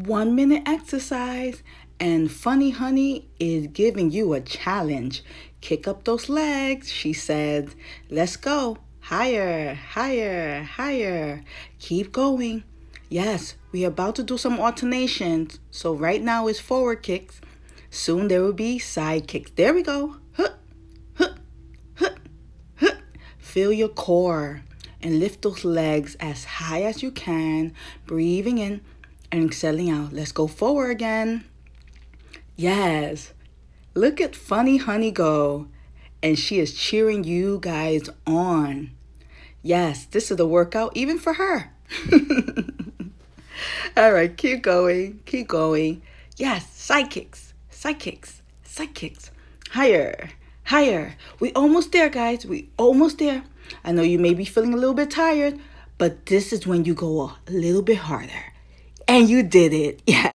1 minute exercise, and Funny Honey is giving you a challenge. Kick up those legs, she said. Let's go. Higher, higher, higher. Keep going. Yes, we're about to do some alternations. So right now is forward kicks. Soon there will be side kicks. There we go. Huh, huh, huh, huh. Feel your core and lift those legs as high as you can, breathing in and exhaling out. Let's go forward again. Yes. Look at Funny Honey go. And she is cheering you guys on. Yes, this is the workout even for her. All right, keep going, keep going. Yes, side kicks, side kicks, side kicks. Higher, higher. We almost there, guys. We almost there. I know you may be feeling a little bit tired, but this is when you go a little bit harder. And you did it. Yeah.